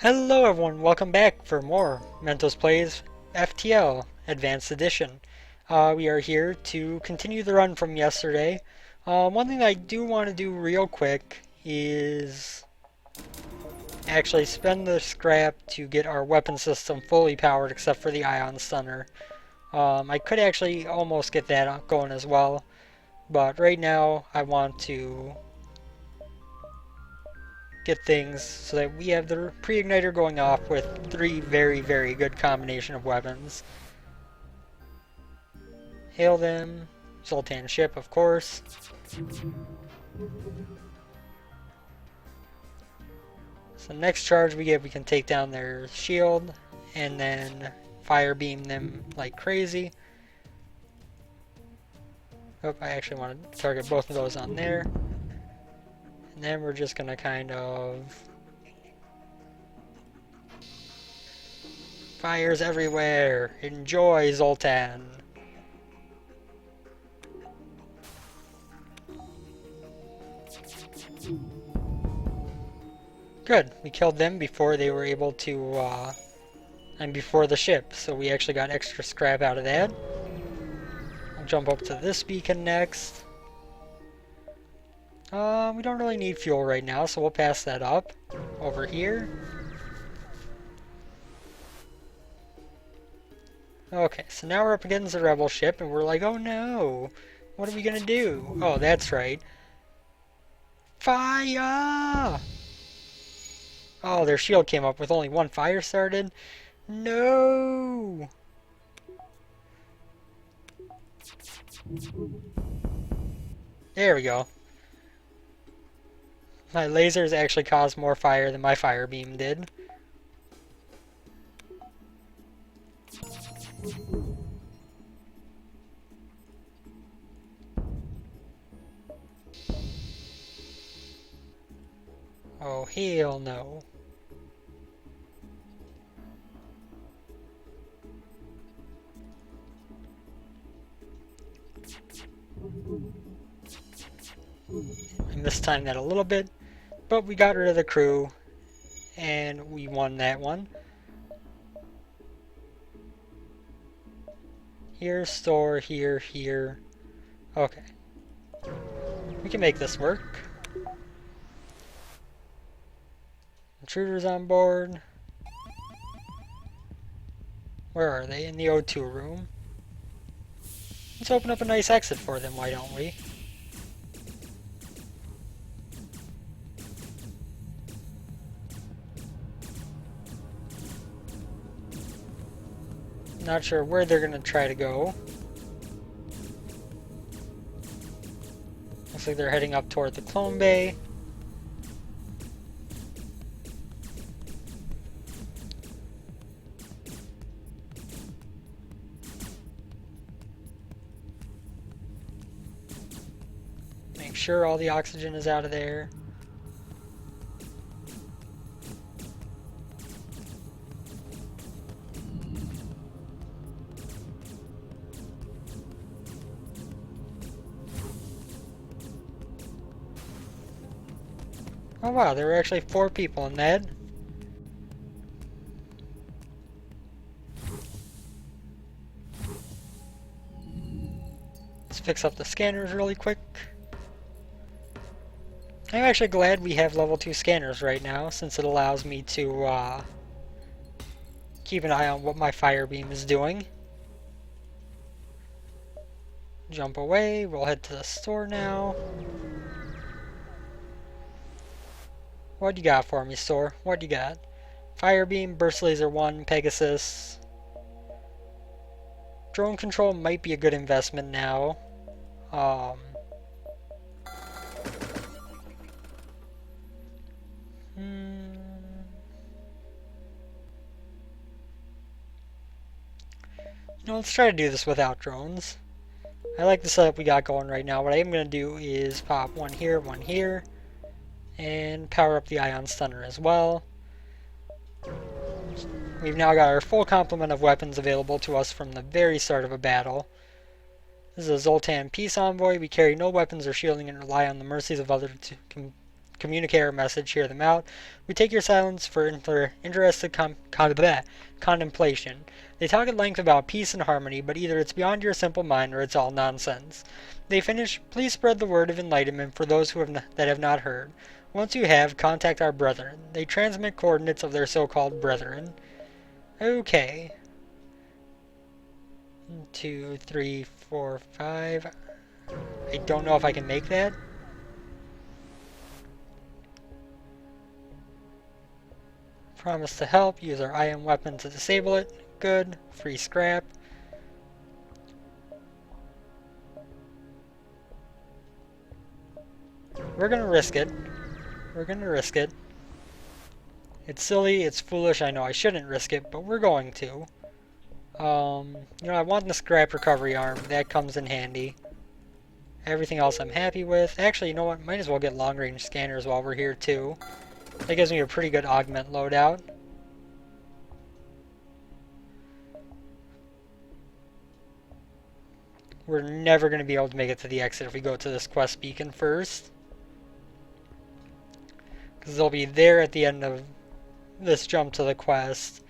Hello everyone, welcome back for more Mentos Plays FTL Advanced Edition. We are here to continue the run from yesterday. One thing I do want to do real quick is actually spend the scrap to get our weapon system fully powered except for the ion stunner. I could actually almost get that going as well, but right now I want to get things so that we have the pre-igniter going off with three very good combination of weapons. Hail them, Zoltan ship of course. So next charge we get, we can take down their shield and then fire beam them like crazy. Oh, I actually want to target both of those on there. And then we're just gonna kind of fires everywhere. Enjoy, Zoltan. Good. We killed them before they were able to, and before the ship, so we actually got extra scrap out of that. I'll jump up to this beacon next. We don't really need fuel right now, so we'll pass that up. Over here. Okay, so now we're up against the rebel ship, and we're like, oh no! What are we gonna do? Oh, that's right. Fire! Oh, their shield came up with only one fire started? No! There we go. My lasers actually caused more fire than my fire beam did. Oh, hell no. I mistimed that a little bit, but we got rid of the crew, and we won that one. Here, store, here. Okay. We can make this work. Intruders on board. Where are they? In the O2 room. Let's open up a nice exit for them, why don't we? Not sure where they're gonna try to go. Looks like they're heading up toward the clone bay. Make sure all the oxygen is out of there. Oh wow, there were actually 4 people in that. Let's fix up the scanners really quick. I'm actually glad we have level 2 scanners right now, since it allows me to keep an eye on what my fire beam is doing. Jump away, we'll head to the store now. What you got for me, store? What you got? Fire beam, burst laser 1, Pegasus. Drone control might be a good investment now. Let's try to do this without drones. I like the setup we got going right now. What I am going to do is pop one here, and power up the ion stunner as well. We've now got our full complement of weapons available to us from the very start of a battle. This is a Zoltan peace envoy. We carry no weapons or shielding and rely on the mercies of others to communicate our message, hear them out. We take your silence for interested contemplation. They talk at length about peace and harmony, but either it's beyond your simple mind or it's all nonsense. They finish, please spread the word of enlightenment for those who that have not heard. Once you have, contact our brethren. They transmit coordinates of their so-called brethren. Okay. 1, 2, 3, 4, 5. I don't know if I can make that. Promise to help. Use our ion weapon to disable it. Good. Free scrap. We're gonna risk it. We're gonna risk it. It's silly, it's foolish, I know I shouldn't risk it, but we're going to. You know, I want the scrap recovery arm. That comes in handy. Everything else I'm happy with. Actually, you know what? Might as well get long-range scanners while we're here, too. That gives me a pretty good augment loadout. We're never going to be able to make it to the exit if we go to this quest beacon first. Because they'll be there at the end of this jump to the quest.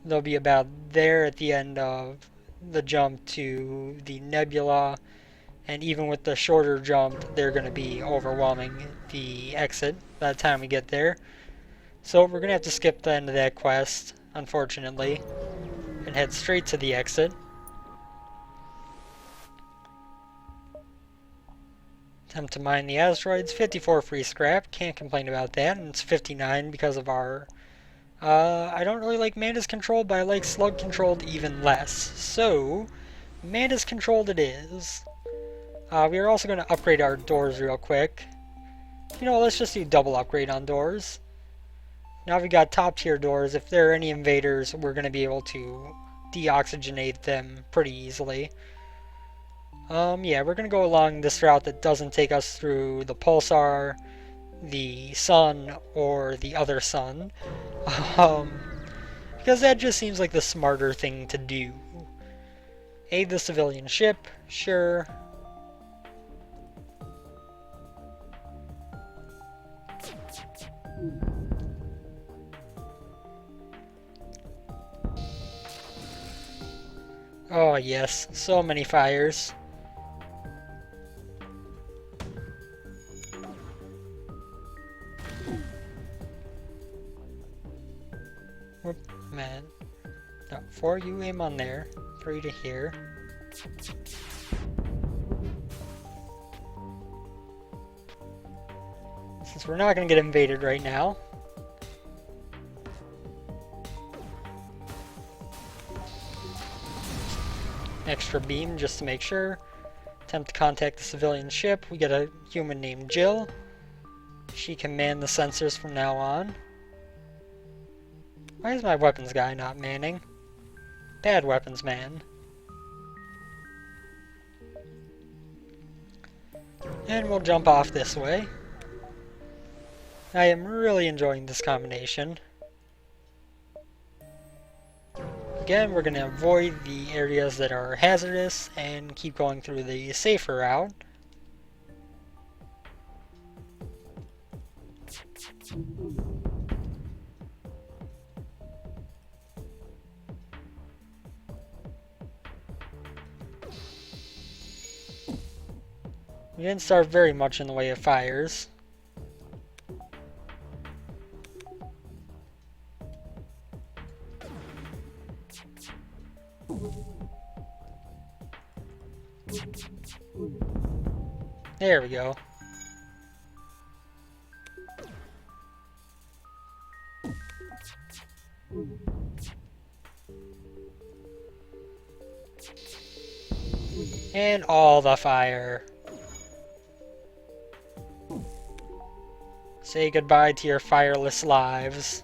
They'll be about there at the end of the jump to the nebula. And even with the shorter jump, they're going to be overwhelming the exit by the time we get there. So we're going to have to skip the end of that quest, unfortunately, and head straight to the exit. Attempt to mine the asteroids. 54 free scrap. Can't complain about that. And it's 59 because of our... I don't really like Mantis controlled, but I like Slug controlled even less. So, Mantis controlled it is. We are also going to upgrade our doors real quick. You know, let's just do double upgrade on doors. Now we got top tier doors. If there are any invaders, we're going to be able to deoxygenate them pretty easily. Yeah, we're going to go along this route that doesn't take us through the pulsar, the sun, or the other sun. Because that just seems like the smarter thing to do. Aid the civilian ship, sure. Oh yes, so many fires. Whoop, man. No, 4 you aim on there, 3 to here. Since we're not going to get invaded right now. Extra beam just to make sure. Attempt to contact the civilian ship. We get a human named Jill. She can man the sensors from now on. Why is my weapons guy not manning? Bad weapons man. And we'll jump off this way. I am really enjoying this combination. Again, we're going to avoid the areas that are hazardous and keep going through the safer route. We didn't start very much in the way of fires. There we go. And all the fire. Say goodbye to your fireless lives.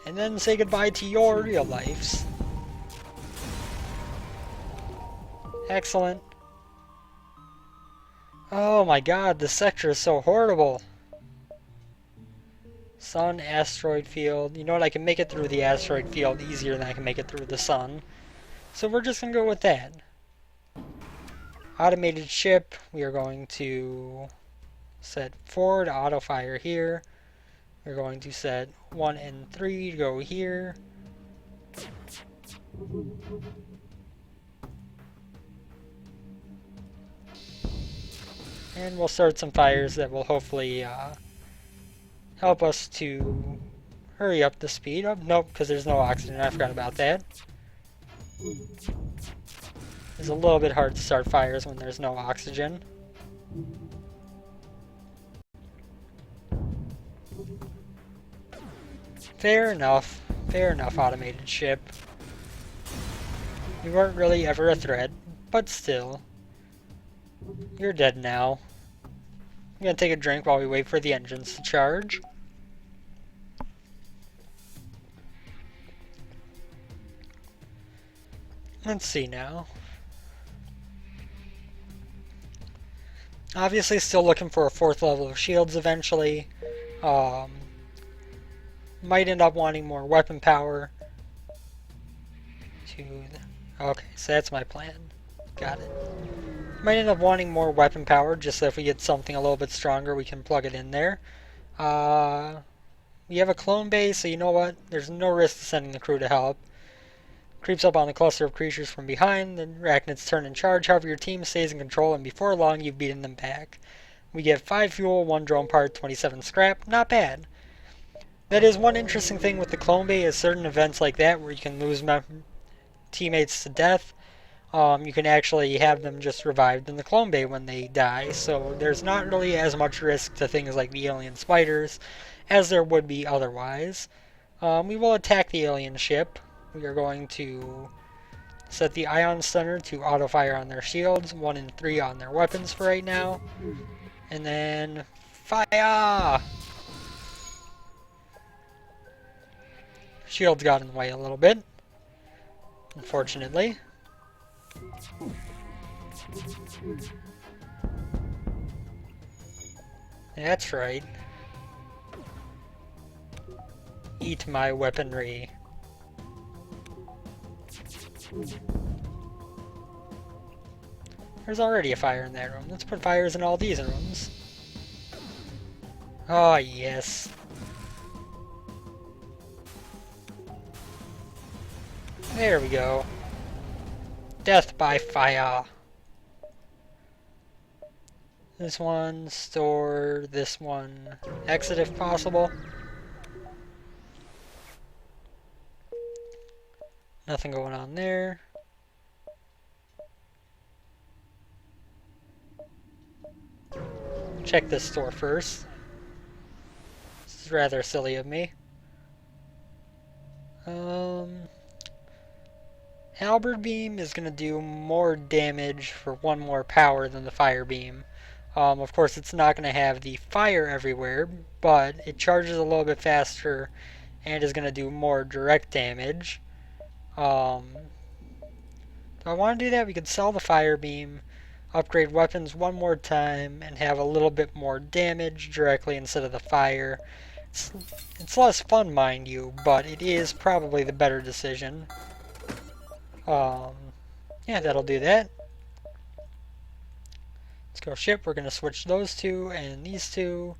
And then say goodbye to your real lives. Excellent. Oh my god, this sector is so horrible. Sun, asteroid field. You know what, I can make it through the asteroid field easier than I can make it through the sun. So we're just going to go with that. Automated ship. We are going to set 4 to auto fire here. We're going to set 1 and 3 to go here. And we'll start some fires that will hopefully help us to hurry up the speed. Oh, nope, because there's no oxygen. I forgot about that. It's a little bit hard to start fires when there's no oxygen. Fair enough, automated ship. You weren't really ever a threat, but still. You're dead now. I'm gonna take a drink while we wait for the engines to charge. Let's see now. Obviously still looking for a 4th level of shields eventually. Might end up wanting more weapon power. Okay, so that's my plan. Got it. Might end up wanting more weapon power, just so if we get something a little bit stronger, we can plug it in there. We have a clone base, so you know what? There's no risk to sending the crew to help. Creeps up on the cluster of creatures from behind, the arachnids turn in charge, however your team stays in control, and before long you've beaten them back. We get 5 fuel, 1 drone part, 27 scrap, not bad. That is one interesting thing with the clone base, is certain events like that where you can lose teammates to death. You can actually have them just revived in the clone bay when they die, so there's not really as much risk to things like the alien spiders as there would be otherwise. We will attack the alien ship. We are going to set the ion stunner to auto fire on their shields, 1 and 3 on their weapons for right now, and then fire! Shields got in the way a little bit, unfortunately. That's right. Eat my weaponry. There's already a fire in that room. Let's put fires in all these rooms. Oh, yes. There we go. Death by fire. This one, store, this one, exit if possible. Nothing going on there. Check this store first. This is rather silly of me. Halberd beam is going to do more damage for 1 more power than the fire beam. Of course, it's not going to have the fire everywhere, but it charges a little bit faster and is going to do more direct damage. Do I want to do that? We could sell the fire beam, upgrade weapons 1 more time, and have a little bit more damage directly instead of the fire. It's less fun, mind you, but it is probably the better decision. Yeah, that'll do that. Let's go ship. We're going to switch those 2 and these 2.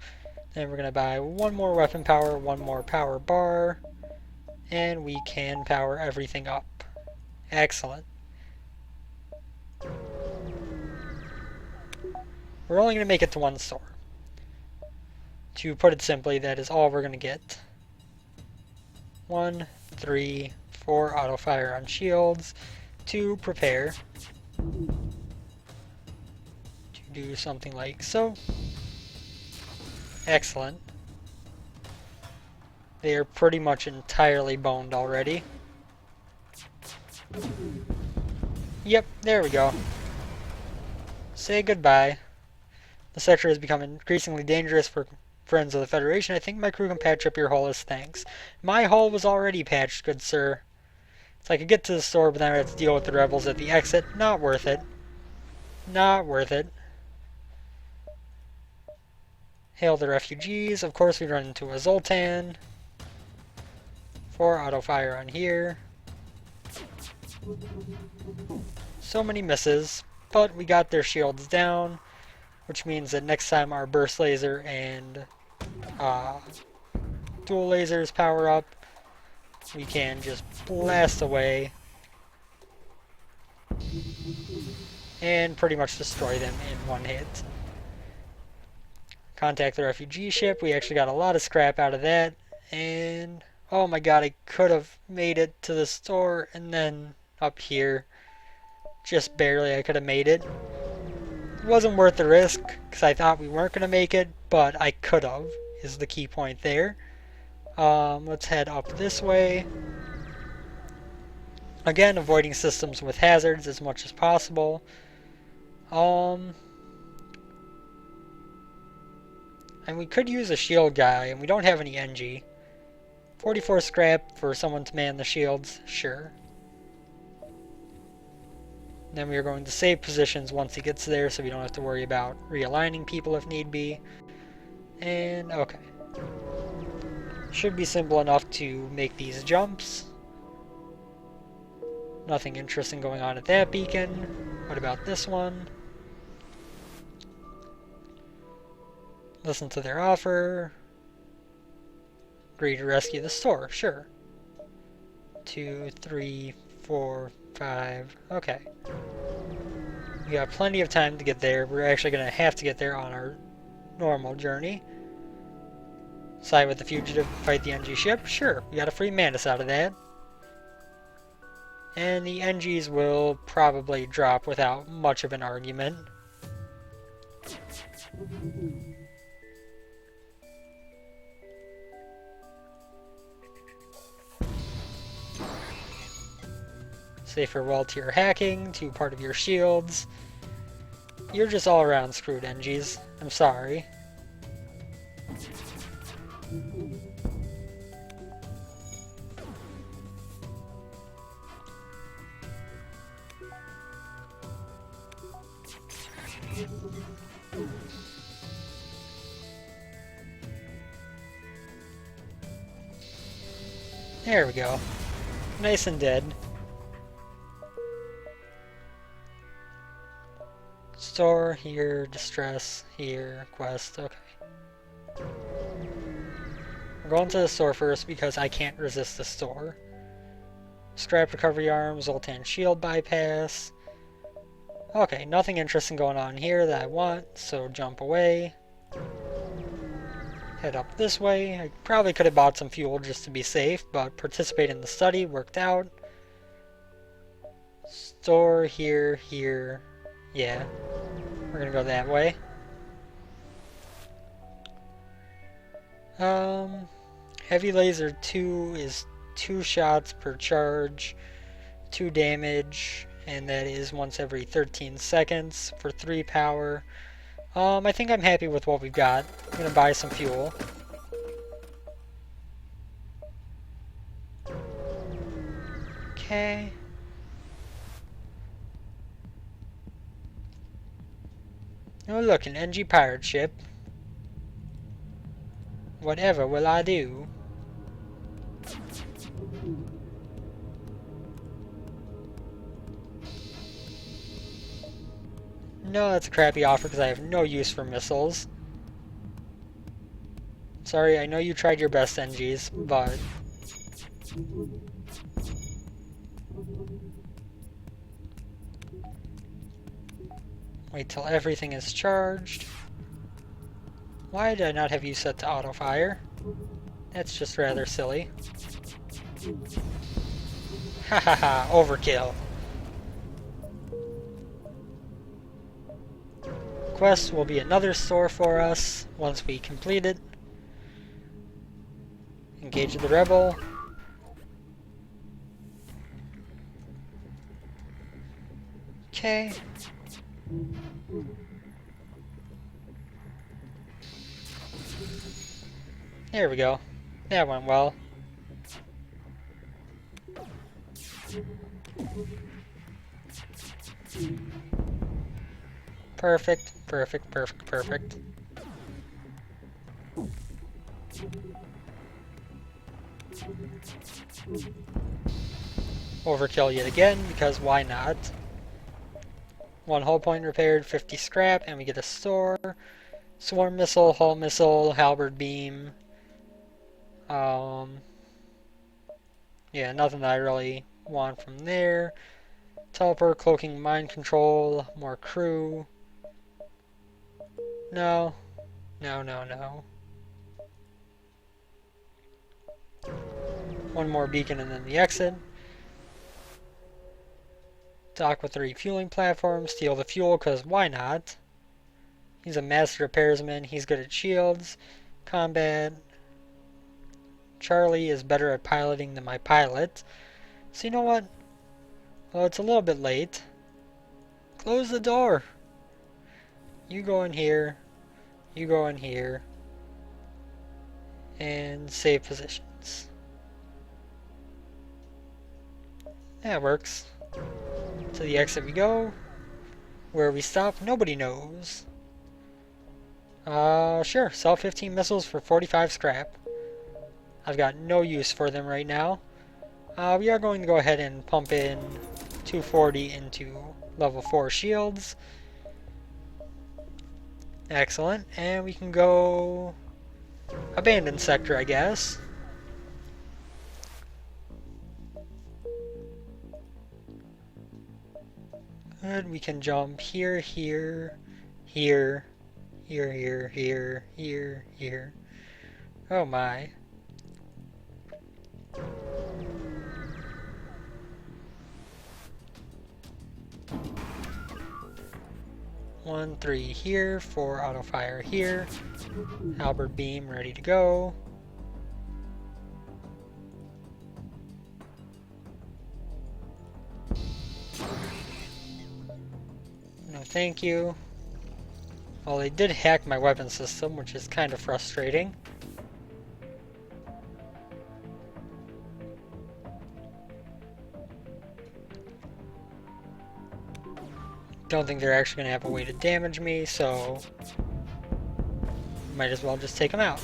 Then we're going to buy 1 more weapon power, 1 more power bar, and we can power everything up. Excellent. We're only going to make it to 1 store. To put it simply, that is all we're going to get. 1, 3, 4 auto fire on shields, 2 prepare to do something like so. Excellent. They are pretty much entirely boned already. Yep, there we go. Say goodbye. The sector has become increasingly dangerous for friends of the Federation. I think my crew can patch up your hull as thanks. My hull was already patched, good sir. So I could get to the store, but then I have to deal with the rebels at the exit. Not worth it. Not worth it. Hail the refugees. Of course we run into a Zoltan. 4 auto fire on here. So many misses, but we got their shields down. which means that next time our burst laser and uh, dual lasers power up, we can just blast away and pretty much destroy them in one hit. Contact the refugee ship. We actually got a lot of scrap out of that. And oh my god, I could have made it to the store and then up here. Just barely I could have made it. It wasn't worth the risk because I thought we weren't going to make it, but I could have, is the key point there. Let's head up this way. Again, avoiding systems with hazards as much as possible. And we could use a shield guy, and we don't have any NG. 44 scrap for someone to man the shields, sure. Then we are going to save positions once he gets there, so we don't have to worry about realigning people if need be. And, okay. Should be simple enough to make these jumps. Nothing interesting going on at that beacon. What about this one? Listen to their offer. Agree to rescue the store, sure. 2, 3, 4, 5. Okay. We got plenty of time to get there. We're actually going to have to get there on our normal journey. Side with the fugitive, fight the NG ship? Sure, we got a free Mantis out of that. And the NGs will probably drop without much of an argument. Say farewell to your hacking, to part of your shields. You're just all around screwed, NGs. I'm sorry. There we go. Nice and dead. Store, here, distress, here, quest, okay. We're going to the store first because I can't resist the store. Scrap recovery arm, Zoltan shield bypass. Okay, nothing interesting going on here that I want, so jump away. Head up this way. I probably could have bought some fuel just to be safe, but participate in the study worked out. Store here, here. Yeah, we're gonna go that way. Heavy laser 2 is 2 shots per charge, 2 damage, and that is once every 13 seconds for 3 power. I think I'm happy with what we've got. I'm gonna buy some fuel. Okay. Oh look, an NG pirate ship. Whatever will I do? No, that's a crappy offer because I have no use for missiles. Sorry, I know you tried your best, NGs, but... Wait till everything is charged. Why did I not have you set to auto fire? That's just rather silly. Hahaha, overkill. Quest will be another store for us once we complete it. Engage the rebel. Okay. There we go. That went well. Perfect, perfect, perfect, perfect. Overkill yet again, because why not? 1 hull point repaired, 50 scrap, and we get a store. Swarm missile, hull missile, halberd beam. Yeah, nothing that I really want from there. Teleport, cloaking, mind control, more crew. No, no. One more beacon and then the exit. Dock with the refueling platform, steal the fuel, because why not? He's a master repairsman, he's good at shields, combat. Charlie is better at piloting than my pilot. So you know what? Well, it's a little bit late. Close the door. You go in here, you go in here, and save positions. That works. To the exit we go. Where we stop, nobody knows. Sure. Sell 15 missiles for 45 scrap. I've got no use for them right now. We are going to go ahead and pump in 240 into level 4 shields. Excellent. And we can go abandoned sector, I guess. Good. We can jump here, here, here, here. Oh my. One, 3 here, 4 auto fire here. Halberd beam ready to go. No thank you. Well, they did hack my weapon system, which is kind of frustrating. Don't think they're actually going to have a way to damage me, so might as well just take them out.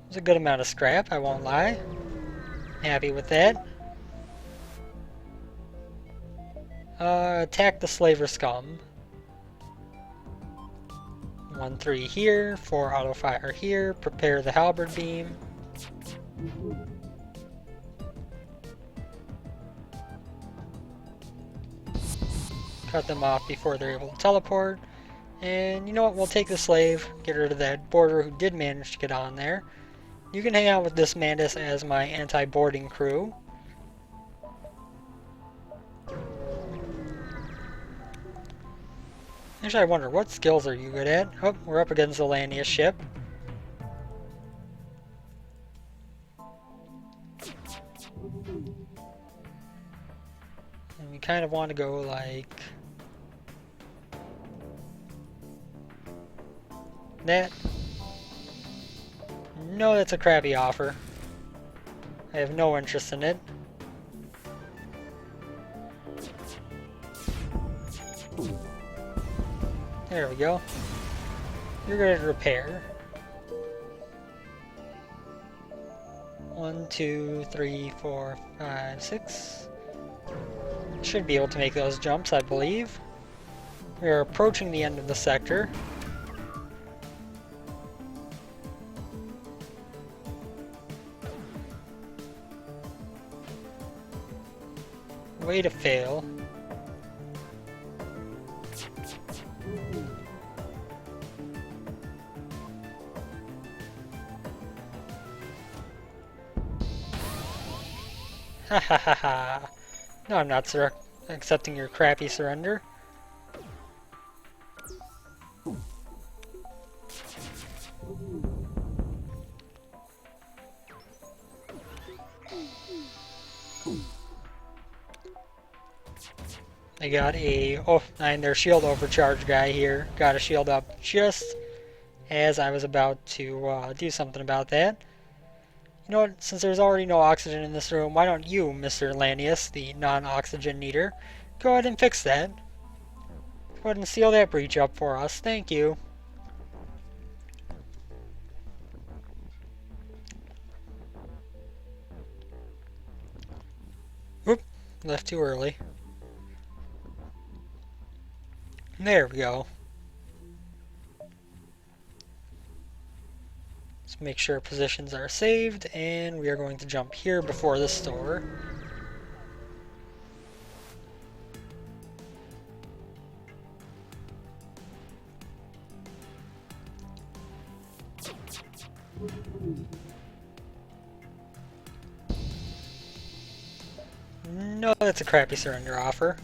It's a good amount of scrap, I won't lie. Happy with that. Attack the slaver scum. 1, 3 here, 4 auto fire here, prepare the halberd beam. Cut them off before they're able to teleport. And you know what, we'll take the slave, get rid of that boarder who did manage to get on there. You can hang out with this Mantis as my anti-boarding crew. Actually, I wonder, what skills are you good at? Oh, we're up against the Lanius ship. And we kind of want to go like that. No, that's a crappy offer. I have no interest in it. There we go. You're good at repair. 1, 2, 3, 4, 5, 6. Should be able to make those jumps, I believe. We are approaching the end of the sector. Way to fail. Ha ha ha ha. No, I'm not accepting your crappy surrender. I got a, and their shield overcharge guy here. Got a shield up just as I was about to do something about that. You know what, since there's already no oxygen in this room, why don't you, Mr. Lanius, the non-oxygen needer, go ahead and fix that. Go ahead and seal that breach up for us, thank you. Oop, Left too early. There we go. Let's make sure positions are saved, and we are going to jump here before the store. No, that's a crappy surrender offer.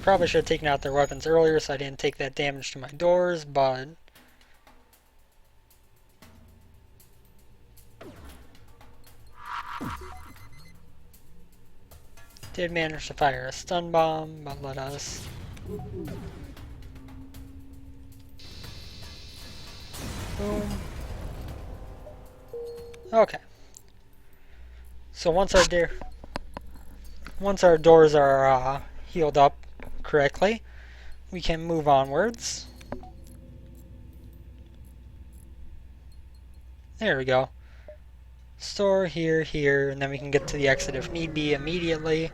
Probably should have taken out their weapons earlier so I didn't take that damage to my doors, but did manage to fire a stun bomb, but let us boom. Okay. So once our doors are healed up correctly, we can move onwards. There we go. Store here, here, and then we can get to the exit if need be immediately.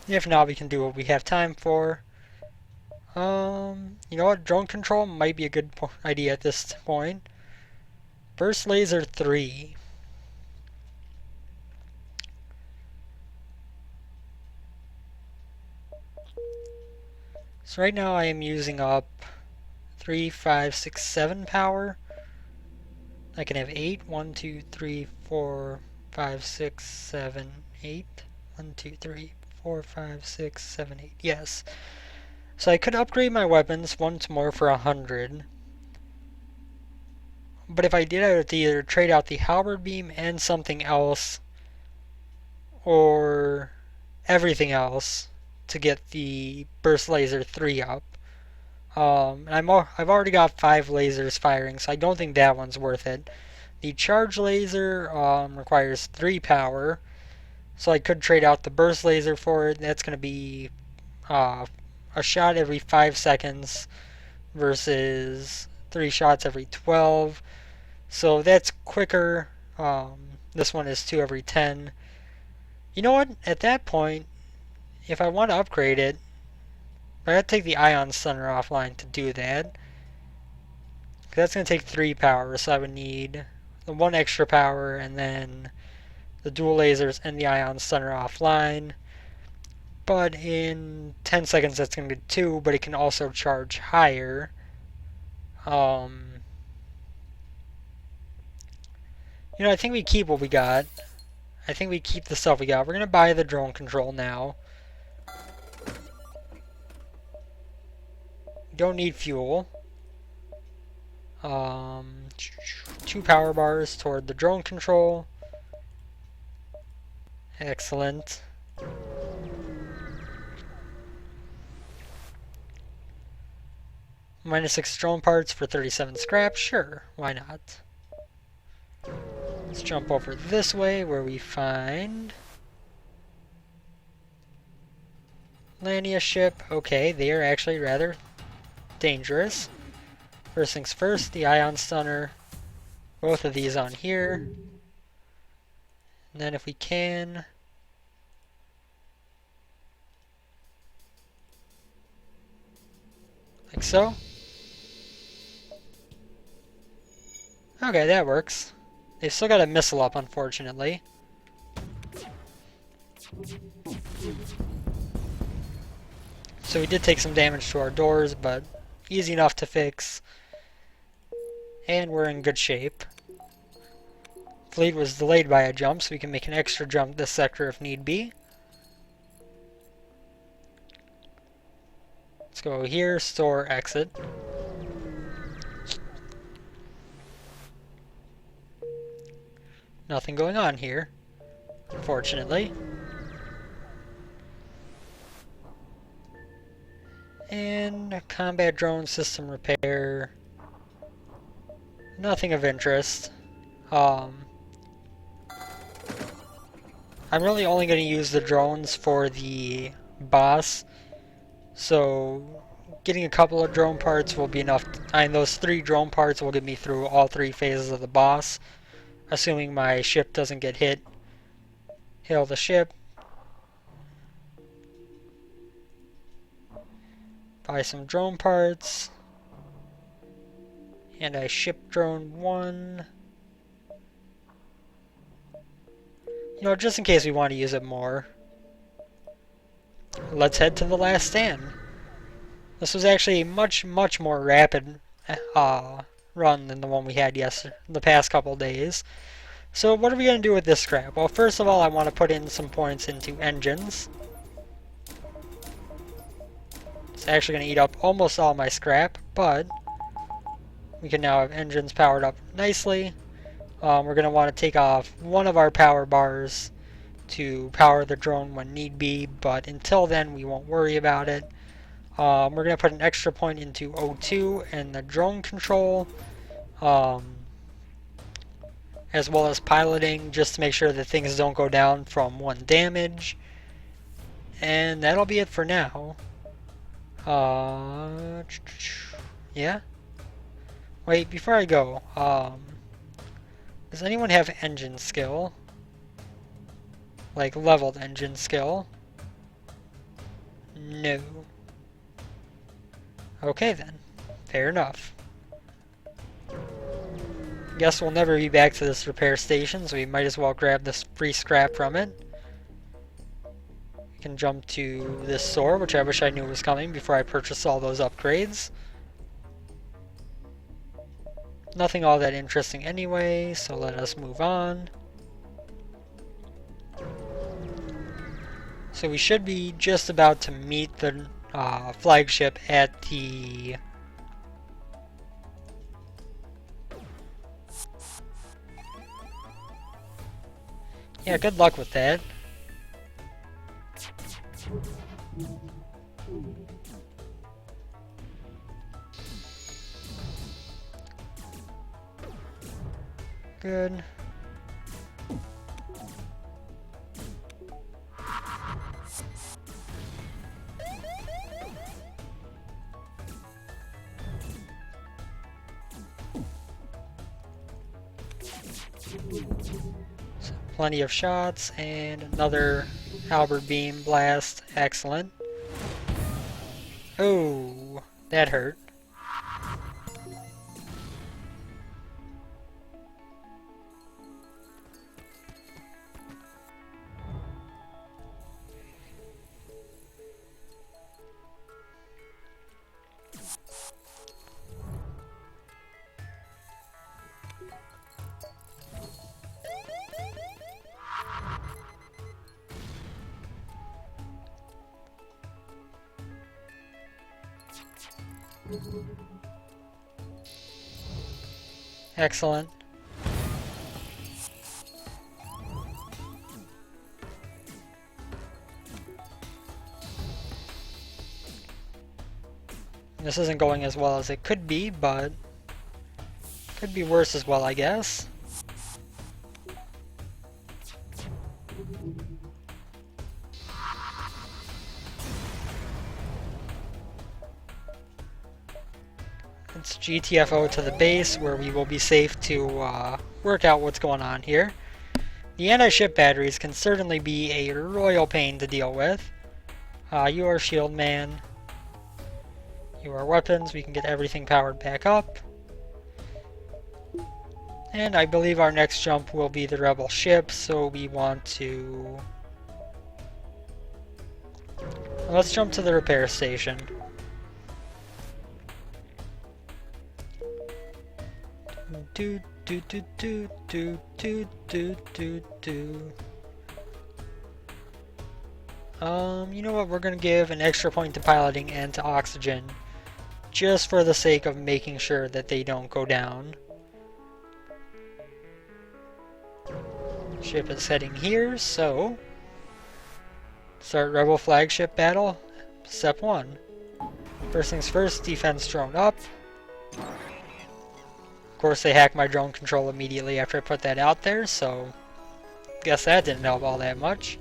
If not, we can do what we have time for. You know what? Drone control might be a good idea at this point. Burst laser 3. So right now I am using up 3, 5, 6, 7 power. I can have 8. 1, 2, 3, 4, 5, 6, 7, 8. 1, 2, 3, 4, 5, 6, 7, 8. Yes. So I could upgrade my weapons once more for 100. But if I did, I would have to either trade out the halberd beam and something else, or everything else to get the burst laser 3 up. I've already got 5 lasers firing, so I don't think that one's worth it. The charge laser requires 3 power, so I could trade out the burst laser for it. That's going to be a shot every 5 seconds versus 3 shots every 12. So that's quicker. This one is 2 every 10. You know what? At that point, if I want to upgrade it, I gotta take the ion stunner offline to do that. That's going to take 3 power, so I would need the 1 extra power and then the dual lasers and the ion stunner offline. But in 10 seconds that's going to be 2, but it can also charge higher. You know, I think we keep what we got. I think we keep the stuff we got. We're going to buy the drone control now. Don't need fuel. 2 power bars toward the drone control. Excellent. -6 drone parts for 37 scrap. Sure, why not? Let's jump over this way where we find Lania ship. Okay, they are actually rather dangerous. First things first, the ion stunner. Both of these on here. And then if we can, like so. Okay, that works. They've still got a missile up, unfortunately. So we did take some damage to our doors, but easy enough to fix. And we're in good shape. Fleet was delayed by a jump, so we can make an extra jump this sector if need be. Let's go here, store, exit. Nothing going on here, unfortunately. And combat drone system repair. Nothing of interest. I'm really only going to use the drones for the boss. So getting a couple of drone parts will be enough. Those 3 drone parts will get me through all 3 phases of the boss, assuming my ship doesn't get hit. Hail the ship. Buy some drone parts. And I ship drone 1. You know, just in case we want to use it more. Let's head to the last stand. This was actually a much more rapid run than the one we had the past couple days. So what are we going to do with this scrap? Well, first of all, I want to put in some points into engines. It's actually going to eat up almost all my scrap, but we can now have engines powered up nicely. We're going to want to take off one of our power bars to power the drone when need be, but until then we won't worry about it. We're going to put an extra point into O2 and the drone control, as well as piloting, just to make sure that things don't go down from 1 damage. And that'll be it for now. Yeah? Wait, before I go, does anyone have engine skill? Like leveled engine skill? No. Okay then. Fair enough. Guess we'll never be back to this repair station, so we might as well grab this free scrap from it. We can jump to this sword, which I wish I knew was coming before I purchased all those upgrades. Nothing all that interesting anyway, so let us move on. So we should be just about to meet the flagship at the... Yeah, good luck with that. Good. So, plenty of shots and another halberd beam blast. Excellent. Oh, that hurt. Excellent. This isn't going as well as it could be, but could be worse as well, I guess. It's GTFO to the base, where we will be safe to work out what's going on here. The anti-ship batteries can certainly be a royal pain to deal with. You are shield man. You are weapons. We can get everything powered back up. And I believe our next jump will be the rebel ship, so we want to... Let's jump to the repair station. Do do do do do do do do do. You know what? We're gonna give an extra point to piloting and to oxygen, just for the sake of making sure that they don't go down. Ship is heading here, so start rebel flagship battle. Step 1. First things first, defense drone up. Of course, they hacked my drone control immediately after I put that out there, so guess that didn't help all that much.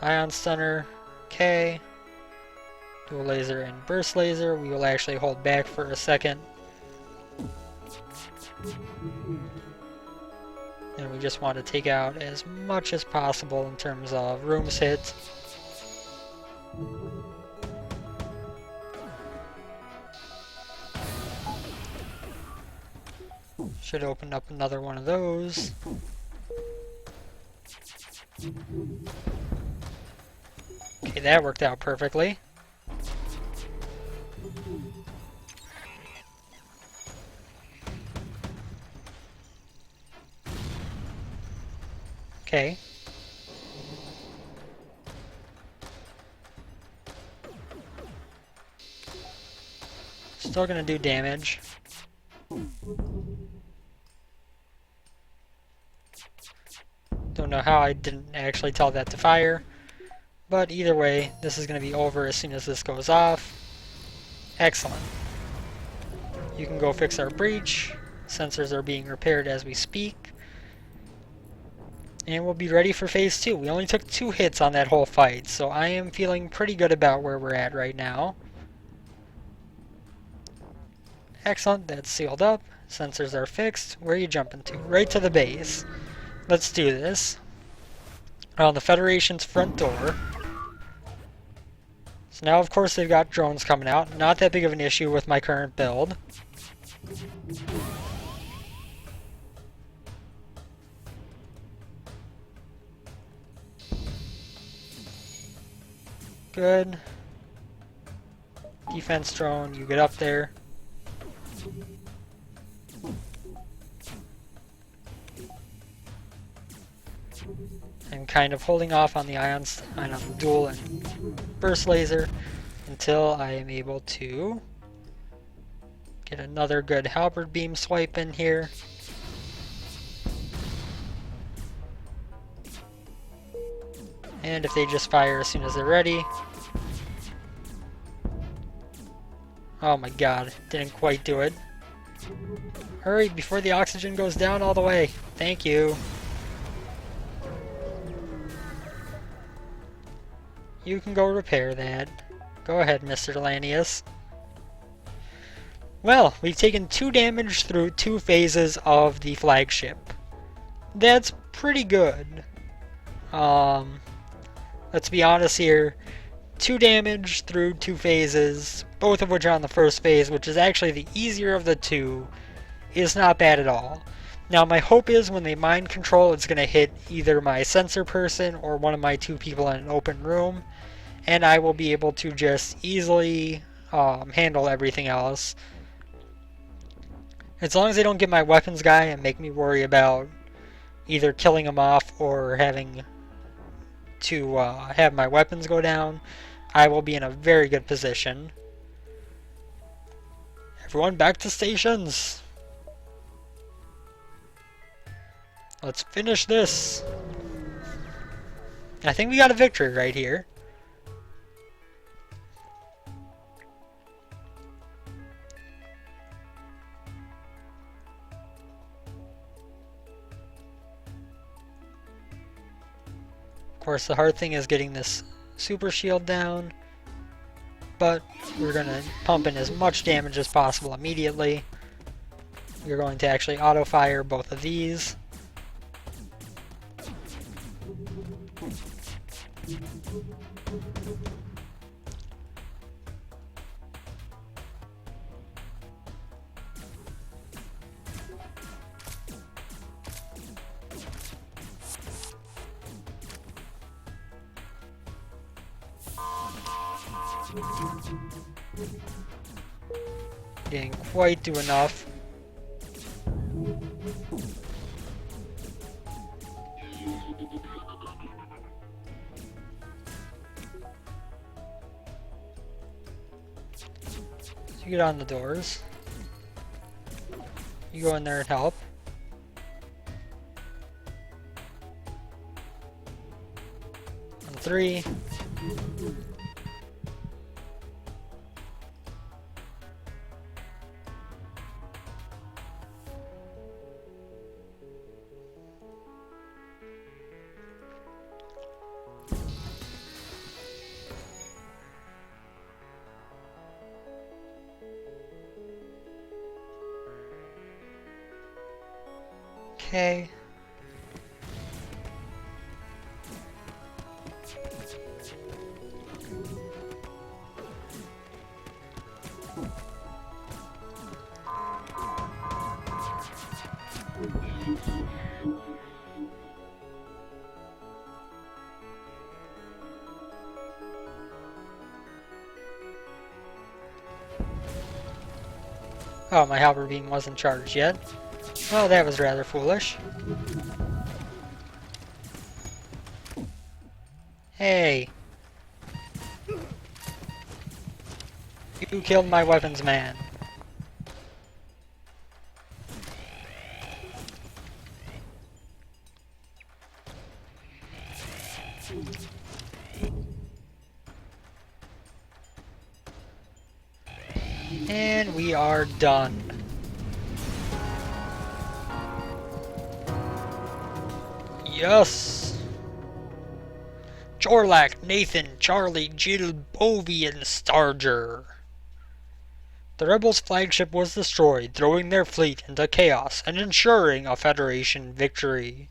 Ion stunner, Okay. Dual laser and burst laser. We will actually hold back for a second. And we just want to take out as much as possible in terms of rooms hit. Should open up another one of those. Okay, that worked out perfectly. Okay. Still gonna do damage. Don't know how I didn't actually tell that to fire. But either way, this is gonna be over as soon as this goes off. Excellent. You can go fix our breach. Sensors are being repaired as we speak. And we'll be ready for phase 2. We only took 2 hits on that whole fight, so I am feeling pretty good about where we're at right now. Excellent, that's sealed up. Sensors are fixed. Where are you jumping to? Right to the base. Let's do this. On the Federation's front door. So now, of course, they've got drones coming out. Not that big of an issue with my current build. Good. Defense drone, you get up there. I'm kind of holding off on the ions, on the dual and burst laser until I am able to get another good halberd beam swipe in here. And if they just fire as soon as they're ready. Oh my god, didn't quite do it. Hurry before the oxygen goes down all the way. Thank you. You can go repair that. Go ahead, Mr. Lanius. Well, we've taken 2 damage through 2 phases of the flagship. That's pretty good. Let's be honest here. 2 damage through 2 phases, both of which are on the first phase, which is actually the easier of the 2, is not bad at all. Now my hope is when they mind control, it's going to hit either my sensor person or one of my 2 people in an open room, and I will be able to just easily handle everything else. As long as they don't get my weapons guy and make me worry about either killing him off or having to have my weapons go down, I will be in a very good position. Everyone back to stations! Let's finish this! I think we got a victory right here. Of course, the hard thing is getting this super shield down, but we're going to pump in as much damage as possible immediately. We're going to actually auto-fire both of these. Didn't quite do enough. So you get on the doors. You go in there and help. On 3. Okay. Oh, my halber beam wasn't charged yet. Well, that was rather foolish. Hey! You killed my weapons man. And we are done. Yes! Jorlak, Nathan, Charlie, Jill, Bovie, and Starger. The rebels' flagship was destroyed, throwing their fleet into chaos and ensuring a Federation victory.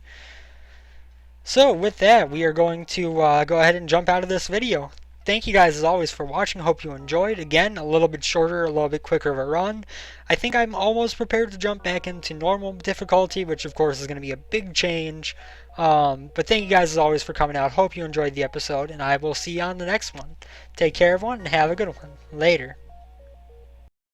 So with that, we are going to go ahead and jump out of this video. Thank you guys as always for watching. Hope you enjoyed. Again, a little bit shorter, a little bit quicker of a run. I think I'm almost prepared to jump back into normal difficulty, which of course is going to be a big change. But thank you guys as always for coming out. Hope you enjoyed the episode, and I will see you on the next one. Take care everyone, and have a good one. Later.